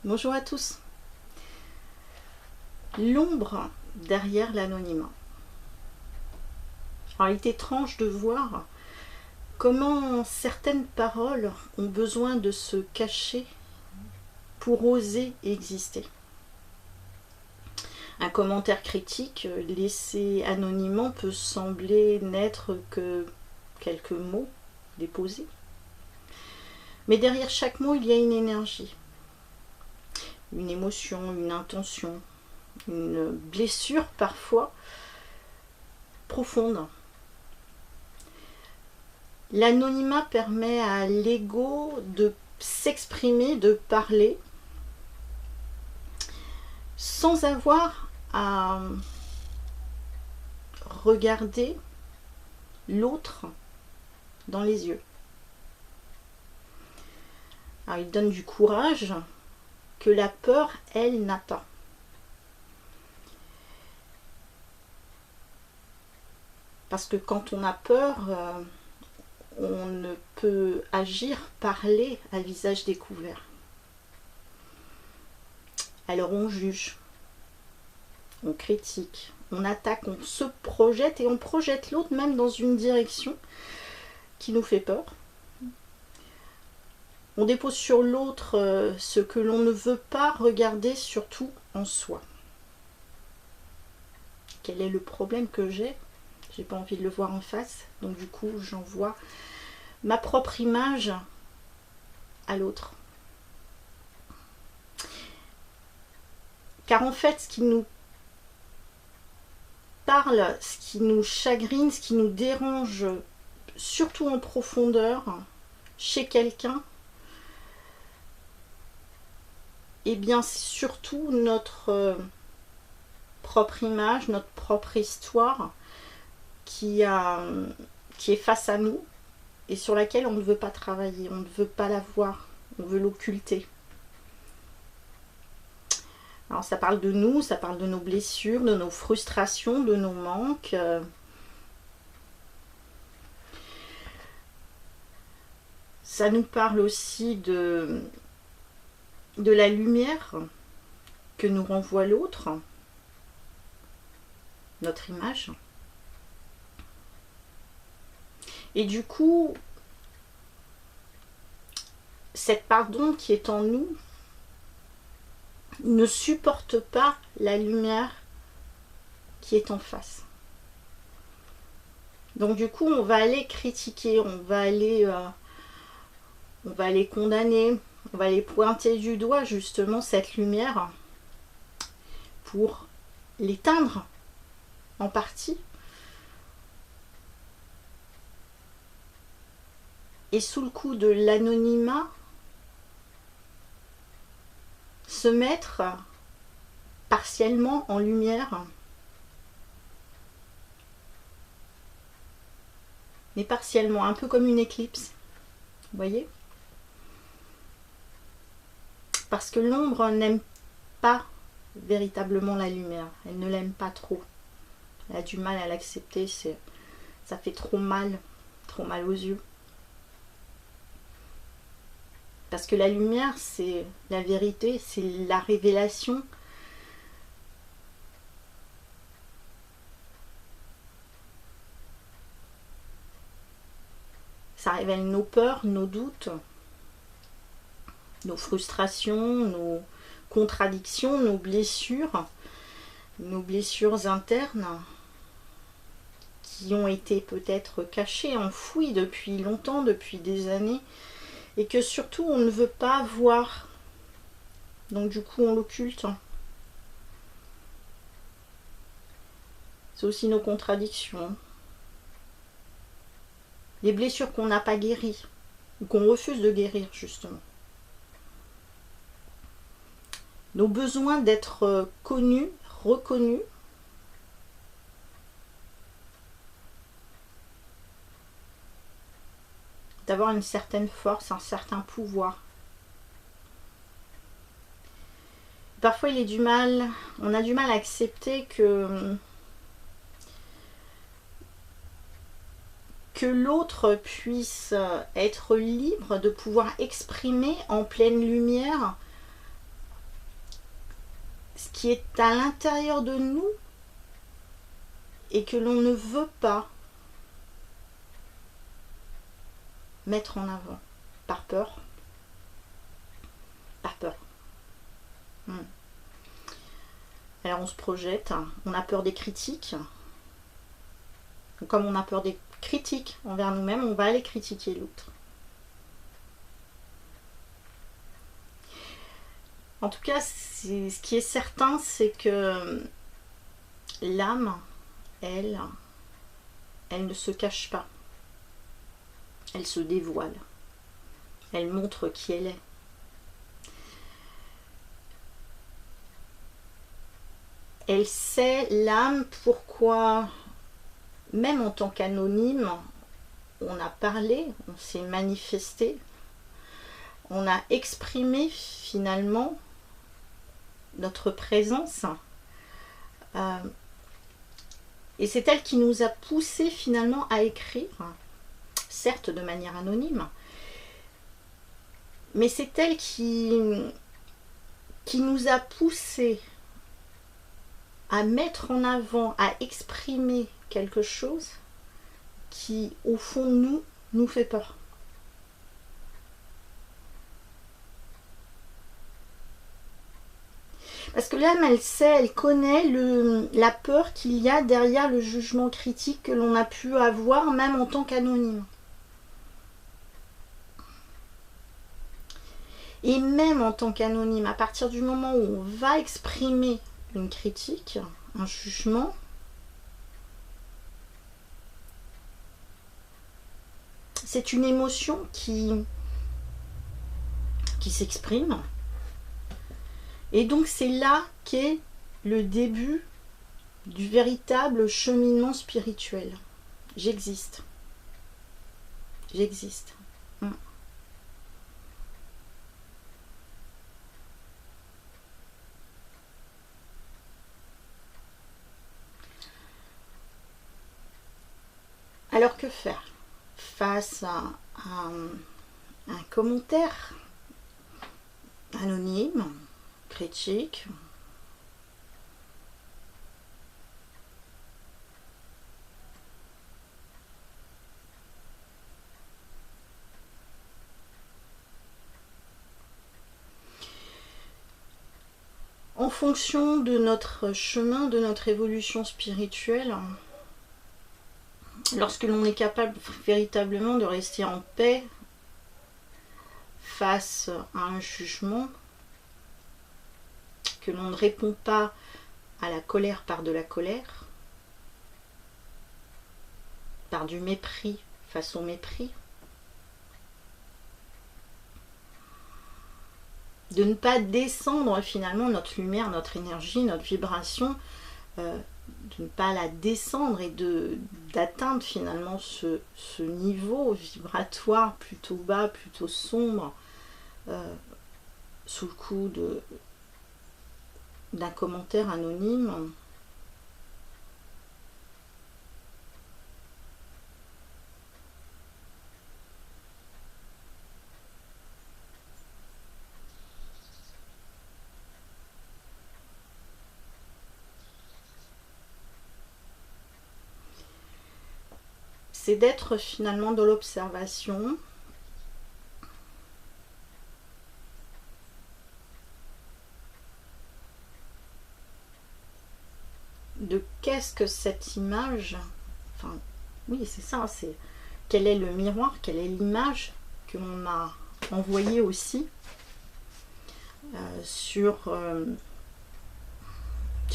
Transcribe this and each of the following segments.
Bonjour à tous. L'ombre derrière l'anonymat. Alors, il est étrange de voir comment certaines paroles ont besoin de se cacher pour oser exister. Un commentaire critique laissé anonymement peut sembler n'être que quelques mots déposés. Mais derrière chaque mot, il y a une énergie, une émotion, une intention, une blessure parfois profonde. L'anonymat permet à l'ego de s'exprimer, de parler, sans avoir à regarder l'autre dans les yeux. Alors, il donne du courage que la peur, elle, n'a pas. Parce que quand on a peur, on ne peut agir, parler à visage découvert. Alors on juge, on critique, on attaque, on se projette et on projette l'autre même dans une direction qui nous fait peur. On dépose sur l'autre ce que l'on ne veut pas regarder, surtout en soi. Quel est le problème que j'ai ? J'ai pas envie de le voir en face, donc du coup j'envoie ma propre image à l'autre. Car en fait, ce qui nous parle, ce qui nous chagrine, ce qui nous dérange, surtout en profondeur, chez quelqu'un, eh bien c'est surtout notre propre image, notre propre histoire qui est face à nous et sur laquelle on ne veut pas travailler, on ne veut pas la voir, on veut l'occulter. Alors ça parle de nous, ça parle de nos blessures, de nos frustrations, de nos manques. Ça nous parle aussi de la lumière que nous renvoie l'autre, notre image. Et du coup, cette part d'ombre qui est en nous ne supporte pas la lumière qui est en face. Donc du coup, on va aller critiquer, on va aller condamner, on va aller pointer du doigt justement cette lumière pour l'éteindre en partie. Et sous le coup de l'anonymat, se mettre partiellement en lumière, mais partiellement, un peu comme une éclipse, vous voyez ? Parce que l'ombre n'aime pas véritablement la lumière, elle ne l'aime pas trop. Elle a du mal à l'accepter, ça fait trop mal aux yeux. Parce que la lumière, c'est la vérité, c'est la révélation. Ça révèle nos peurs, nos doutes, nos frustrations, nos contradictions, nos blessures internes qui ont été peut-être cachées, enfouies depuis longtemps, depuis des années, et que surtout on ne veut pas voir. Donc du coup on l'occulte. C'est aussi nos contradictions. Les blessures qu'on n'a pas guéries, ou qu'on refuse de guérir justement. Nos besoins d'être connus, reconnus, d'avoir une certaine force, un certain pouvoir. Parfois on a du mal à accepter que l'autre puisse être libre de pouvoir exprimer en pleine lumière ce qui est à l'intérieur de nous et que l'on ne veut pas mettre en avant, par peur. Par peur. Alors on se projette, on a peur des critiques. Comme on a peur des critiques envers nous-mêmes, on va aller critiquer l'autre. En tout cas, ce qui est certain, c'est que l'âme, elle ne se cache pas. Elle se dévoile. Elle montre qui elle est. Elle sait, l'âme, pourquoi, même en tant qu'anonyme, on a parlé, on s'est manifesté, on a exprimé finalement notre présence. Et c'est elle qui nous a poussé finalement à écrire, certes de manière anonyme, mais c'est elle qui nous a poussé à mettre en avant, à exprimer quelque chose qui, au fond de nous fait peur. Parce que l'âme, elle sait, elle connaît la peur qu'il y a derrière le jugement critique que l'on a pu avoir, même en tant qu'anonyme. Et même en tant qu'anonyme, à partir du moment où on va exprimer une critique, un jugement, c'est une émotion qui s'exprime. Et donc c'est là qu'est le début du véritable cheminement spirituel. J'existe. J'existe. Alors que faire face à un commentaire anonyme, critique, en fonction de notre chemin, de notre évolution spirituelle, lorsque l'on est capable véritablement de rester en paix face à un jugement, que l'on ne répond pas à la colère par de la colère, par du mépris face au mépris, de ne pas descendre finalement notre lumière, notre énergie, notre vibration, de ne pas la descendre et d'atteindre finalement ce niveau vibratoire plutôt bas, plutôt sombre, sous le coup d'un commentaire anonyme. C'est d'être finalement dans l'observation, de qu'est-ce que cette image, enfin oui c'est ça, c'est quel est le miroir, quelle est l'image que l'on m'a envoyée aussi sur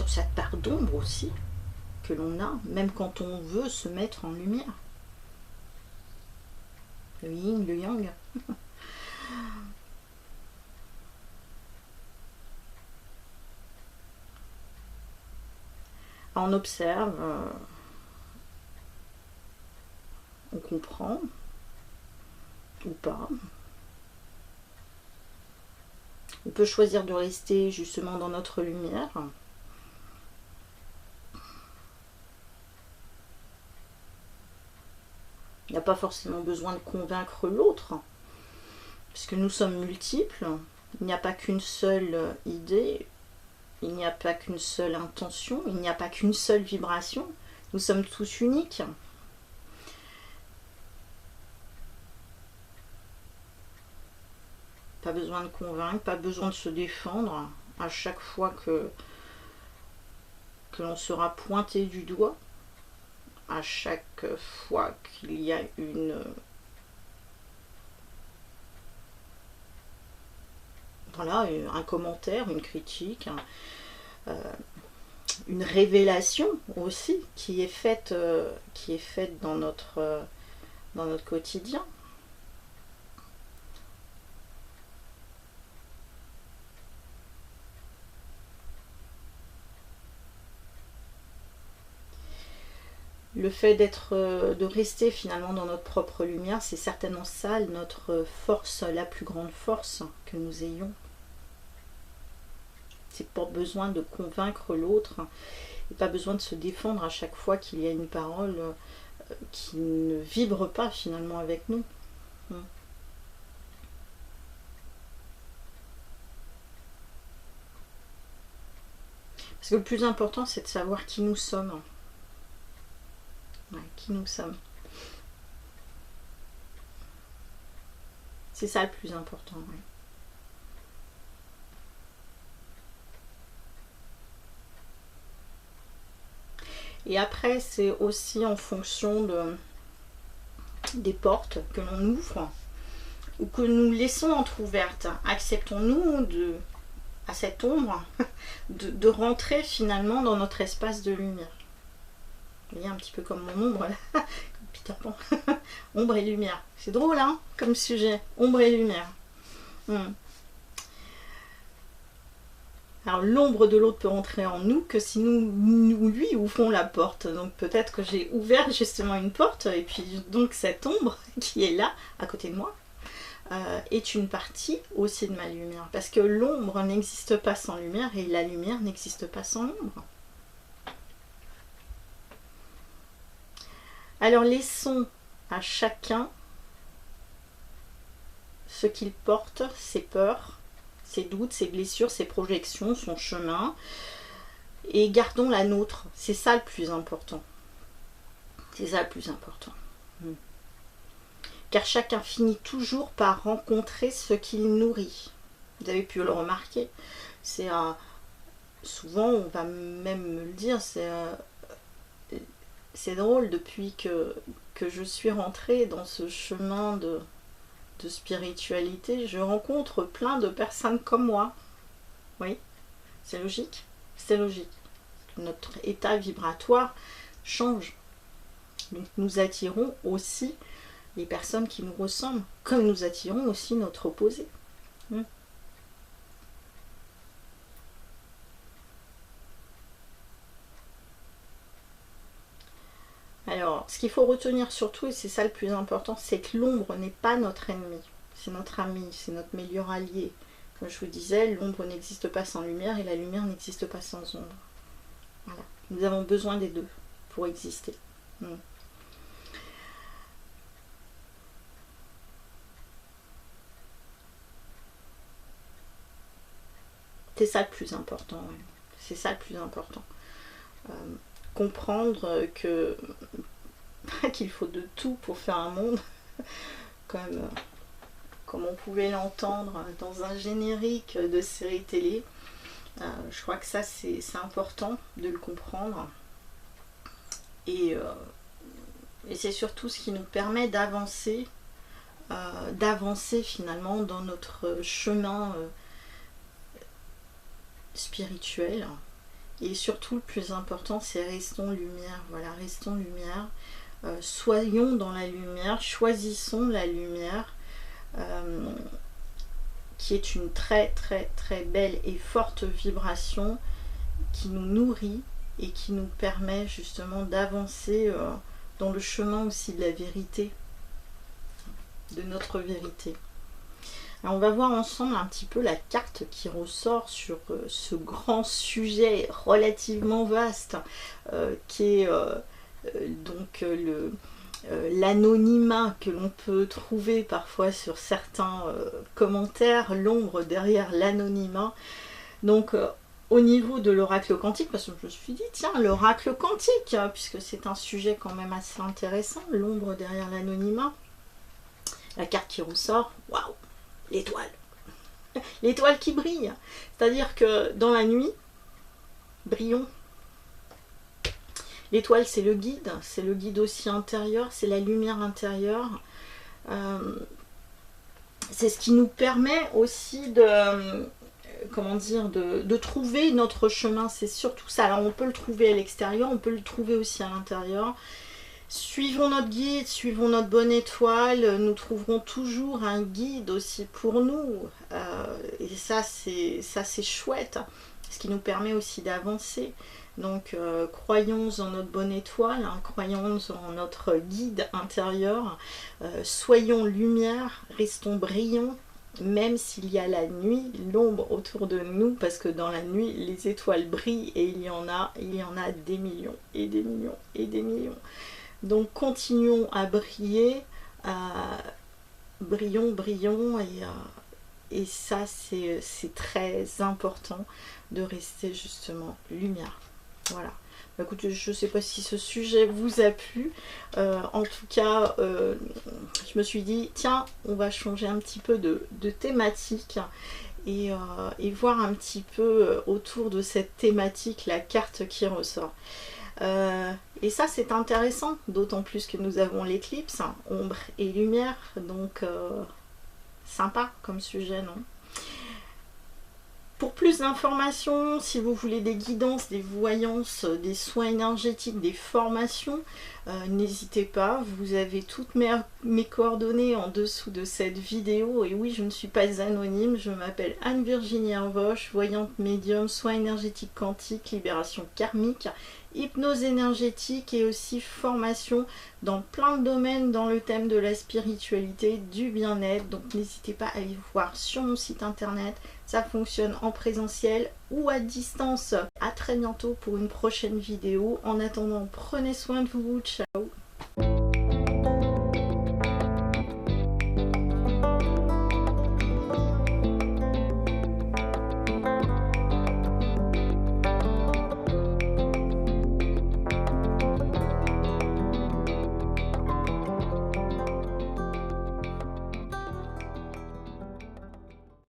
cette part d'ombre aussi que l'on a, même quand on veut se mettre en lumière. Le yin, le yang. On observe, on comprend, ou pas. On peut choisir de rester justement dans notre lumière. Il n'y a pas forcément besoin de convaincre l'autre, puisque nous sommes multiples. Il n'y a pas qu'une seule idée, Il n'y a pas qu'une seule intention, il n'y a pas qu'une seule vibration. Nous sommes tous uniques. Pas besoin de convaincre, pas besoin de se défendre à chaque fois que l'on sera pointé du doigt, à chaque fois qu'il y a voilà, un commentaire, une critique, une révélation aussi qui est faite dans notre quotidien. Le fait de rester finalement dans notre propre lumière, c'est certainement ça notre force, la plus grande force que nous ayons. C'est pas besoin de convaincre l'autre et pas besoin de se défendre à chaque fois qu'il y a une parole qui ne vibre pas finalement avec nous. Parce que le plus important, c'est de savoir qui nous sommes. Ouais, qui nous sommes. C'est ça le plus important. Ouais. Et après, c'est aussi en fonction des portes que l'on ouvre ou que nous laissons entrouvertes. Acceptons-nous à cette ombre de rentrer finalement dans notre espace de lumière. Vous voyez, un petit peu comme mon ombre là, comme Peter Pan. Ombre et lumière. C'est drôle hein, comme sujet. Ombre et lumière. Alors l'ombre de l'autre peut rentrer en nous que si nous lui ouvrons la porte. Donc peut-être que j'ai ouvert justement une porte et puis donc cette ombre qui est là à côté de moi est une partie aussi de ma lumière. Parce que l'ombre n'existe pas sans lumière et la lumière n'existe pas sans l'ombre. Alors laissons à chacun ce qu'il porte, ses peurs, ses doutes, ses blessures, ses projections, son chemin, et gardons la nôtre. C'est ça le plus important. C'est ça le plus important. Car chacun finit toujours par rencontrer ce qu'il nourrit. Vous avez pu le remarquer. C'est souvent, on va même me le dire, c'est drôle depuis que je suis rentrée dans ce chemin de spiritualité, je rencontre plein de personnes comme moi. Oui, c'est logique. C'est logique. Notre état vibratoire change. Donc nous attirons aussi les personnes qui nous ressemblent, comme nous attirons aussi notre opposé. Alors, ce qu'il faut retenir surtout, et c'est ça le plus important, c'est que l'ombre n'est pas notre ennemi. C'est notre ami, c'est notre meilleur allié. Comme je vous disais, l'ombre n'existe pas sans lumière et la lumière n'existe pas sans ombre. Voilà. Nous avons besoin des deux pour exister. C'est ça le plus important. Ouais. C'est ça le plus important. Comprendre qu'il faut de tout pour faire un monde, comme on pouvait l'entendre dans un générique de série télé. Je crois que ça c'est important de le comprendre et c'est surtout ce qui nous permet d'avancer finalement dans notre chemin spirituel. Et surtout, le plus important, c'est restons lumière. Voilà, restons lumière. Soyons dans la lumière, choisissons la lumière, qui est une très très très belle et forte vibration qui nous nourrit et qui nous permet justement d'avancer dans le chemin aussi de la vérité, de notre vérité. Alors on va voir ensemble un petit peu la carte qui ressort sur ce grand sujet relativement vaste qui est donc l'anonymat que l'on peut trouver parfois sur certains commentaires, l'ombre derrière l'anonymat. Donc au niveau de l'oracle quantique, parce que je me suis dit, tiens, l'oracle quantique, puisque c'est un sujet quand même assez intéressant, l'ombre derrière l'anonymat, la carte qui ressort, waouh, l'étoile. L'étoile qui brille. C'est-à-dire que dans la nuit, brillons. L'étoile, c'est le guide aussi intérieur, c'est la lumière intérieure. C'est ce qui nous permet aussi de, comment dire, de trouver notre chemin. C'est surtout ça. Alors on peut le trouver à l'extérieur, on peut le trouver aussi à l'intérieur. Suivons notre guide, suivons notre bonne étoile, nous trouverons toujours un guide aussi pour nous. Et ça c'est chouette, ce qui nous permet aussi d'avancer. Donc croyons en notre bonne étoile, hein, croyons en notre guide intérieur, soyons lumière, restons brillants, même s'il y a la nuit, l'ombre autour de nous, parce que dans la nuit, les étoiles brillent et il y en a des millions et des millions et des millions. Donc continuons à briller, brillons, et ça c'est très important de rester justement lumière. Voilà. Bah, écoutez, je ne sais pas si ce sujet vous a plu. En tout cas, je me suis dit, tiens, on va changer un petit peu de thématique et voir un petit peu autour de cette thématique la carte qui ressort. Et ça c'est intéressant, d'autant plus que nous avons l'éclipse, hein, ombre et lumière, donc sympa comme sujet, non? Pour plus d'informations, si vous voulez des guidances, des voyances, des soins énergétiques, des formations, n'hésitez pas, vous avez toutes mes coordonnées en dessous de cette vidéo. Et oui, je ne suis pas anonyme, je m'appelle Anne-Virginie Hervoche, voyante médium, soins énergétiques quantiques, libération karmique, hypnose énergétique et aussi formation dans plein de domaines dans le thème de la spiritualité, du bien-être. Donc n'hésitez pas à aller voir sur mon site internet, ça fonctionne en présentiel ou à distance. À très bientôt pour une prochaine vidéo. En attendant, prenez soin de vous, ciao.